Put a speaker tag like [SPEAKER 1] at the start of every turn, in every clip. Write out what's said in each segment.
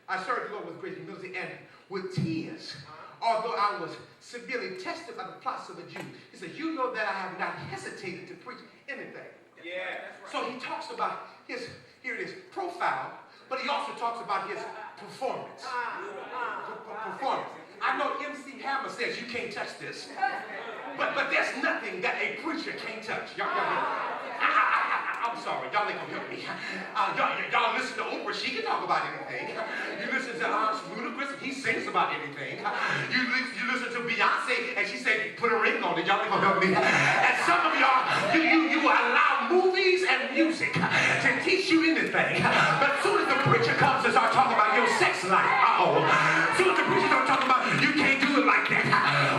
[SPEAKER 1] I served the Lord with great humility and with tears, although I was severely tested by the plots of the Jews. He said, you know that I have not hesitated to preach anything. Yeah. So he talks about his, here it is, profile, but he also talks about his performance. Performance. I know MC Hammer says you can't touch this, but there's nothing that a preacher can't touch. I'm sorry, y'all ain't gonna help me. Y'all listen to Oprah, she can talk about anything. You listen to Ludacris, he sings about anything. You listen to Beyonce, and she said, put a ring on it, y'all ain't gonna help me. And some of y'all, you allow movies and music to teach you anything. But as soon as the preacher comes to start talking about your sex life, as soon as the preacher starts talking about, you can't do it like that.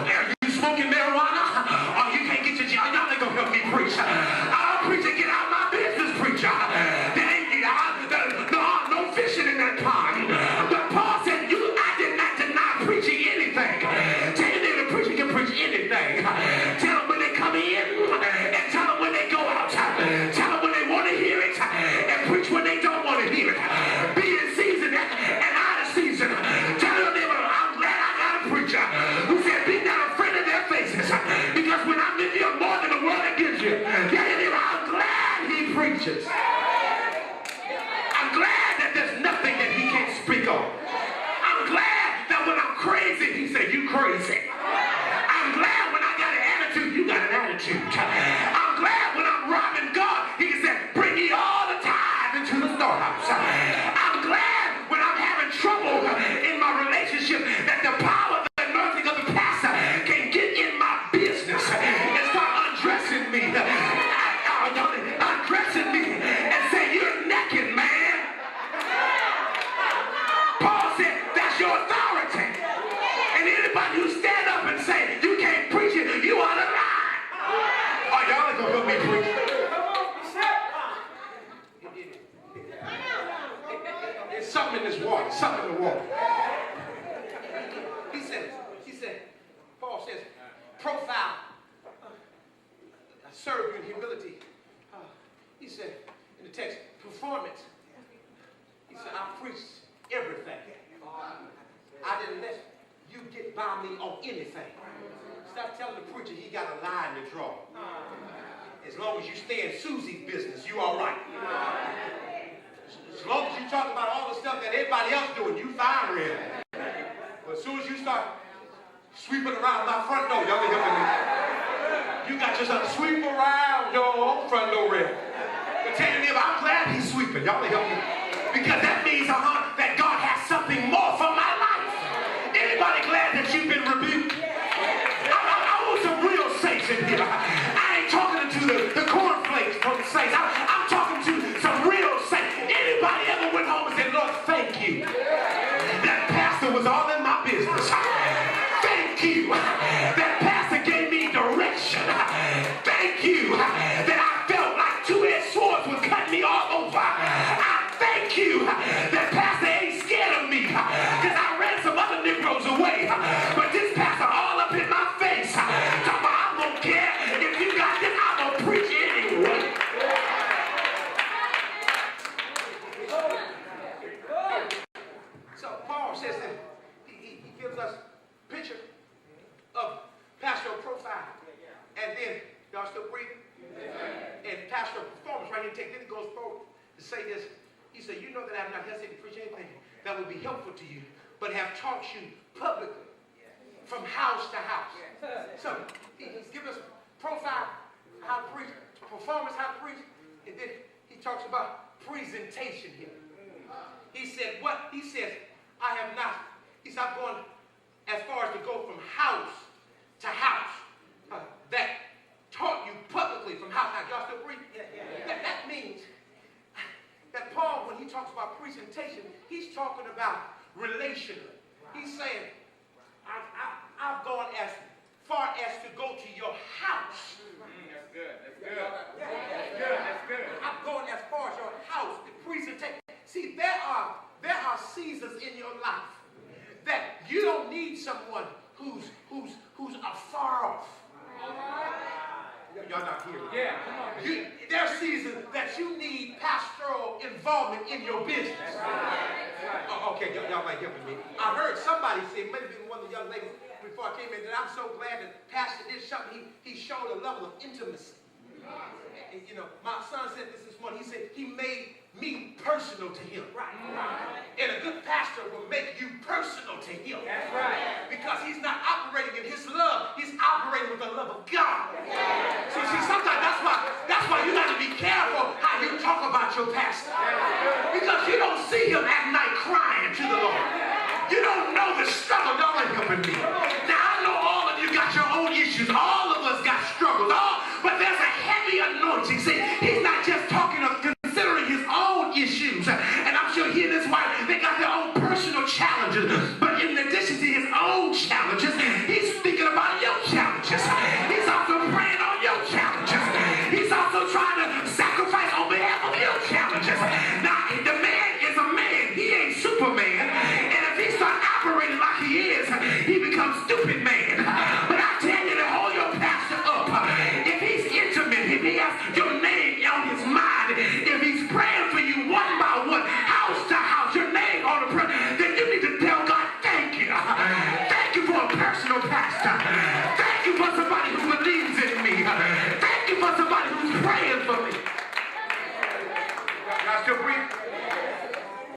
[SPEAKER 1] Are you smoking marijuana? Or you can't get your job, y'all ain't gonna help me preach. I'll preach and get out my business, preacher. No fishing in that pond. But Paul said, I did not deny preaching anything. Tell you that the preacher can preach anything. Tell them when they come in, and tell them when they go out. Tell them when they want to hear it, and preach when they don't want to hear it. Be in season and out of season. Tell them I'm glad I got a preacher who said, be not afraid of their faces, because when I'm with you, I'm more than the world against you. I'm glad he preaches. I'm glad that there's nothing that he can't speak on. I'm glad that when I'm crazy, he said, you crazy. I'm glad when I got an attitude, you got an attitude. I'm glad when I'm robbing God, he said, bring ye all the tithes into the storehouse. I'm glad when I'm having trouble in my relationship that the power of the anointing of the pastor can get in my business and start undressing me. Undressing me and say, you're naked, man. Paul said, that's your authority. And anybody who stand up and say, you can't preach it, you ought to lie. Oh, y'all ain't gonna help me preach. There's something in this water, something in the water. He said, Paul says, profile, I serve you in humility. He said in the text, performance. He said, I preached everything. I didn't let you get by me on anything. Stop telling the preacher he got a line to draw. As long as you stay in Susie's business, you all right. As long as you talk about all the stuff that everybody else doing, you fine, really. But as soon as you start sweeping around my front door, y'all be helping me. You got yourself to sweep around your own front door, really. Tell me, I'm glad he's sweeping. Y'all help me. Because that means that God has something more for my life. Anybody glad that you've been rebuked? I want some real saints in here. I ain't talking to the cornflakes from the saints. I'm talking to some real saints. Anybody ever went home and said, Lord, thank you. That pastor was all in my business. Thank you. That pastor gave me direction. Thank you. That I felt like two-edged swords would cut me all over. I thank you that pastor ain't scared of me, because I ran some other Negroes away, but this pastor all up in my face. I don't care if you got this, I'm gonna preach anyway. So Paul says that he gives us a picture of pastoral profile, and then y'all still breathing? And pastoral performance, right here, then he goes forward to say this. He said, you know that I have not hesitated to preach anything that would be helpful to you, but have taught you publicly from house to house. So he's given us profile, how to preach, performance, how to preach, and then he talks about presentation here. He said, what? He says, I have not. He said, I'm going as far as to go from house to house. That taught you publicly from house to house. Y'all still breathe? That means that Paul, when he talks about presentation, he's talking about relationally. He's saying, I've gone as far as to go to your house. That's good. That's good. That's good. That's good. I've gone as far as your house. The presentation. See, there are seasons in your life that you don't need someone who's afar off. Y'all not hearing me.
[SPEAKER 2] Yeah, come on.
[SPEAKER 1] There are seasons that you need pastoral involvement in your business.
[SPEAKER 2] That's right.
[SPEAKER 1] Oh, okay, y'all ain't helping me. I heard somebody say, maybe one of the young ladies before I came in, that I'm so glad that Pastor did something. He showed a level of intimacy. And, you know, my son said this morning. He said he made me personal to him.
[SPEAKER 2] Right.
[SPEAKER 1] And a good pastor will make you personal to him.
[SPEAKER 2] That's right.
[SPEAKER 1] Because he's not operating in his love. He's operating with the love of God. See, sometimes that's why you got to be careful how you talk about your pastor. Because you don't see him at night crying to the Lord. You don't know the struggle. Y'all ain't helping me. Now, I know all of you got your own issues. All of us got struggles. But there's a heavy anointing. See, he's not just talking of considering his own issues. And I'm sure he and his wife, they got their own personal challenges. But in addition to his own challenges, he's thinking about your challenges. He's also praying on your challenges. He's also trying to sacrifice on behalf of your challenges. Now, the man is a man. He ain't Superman. And if he start operating like he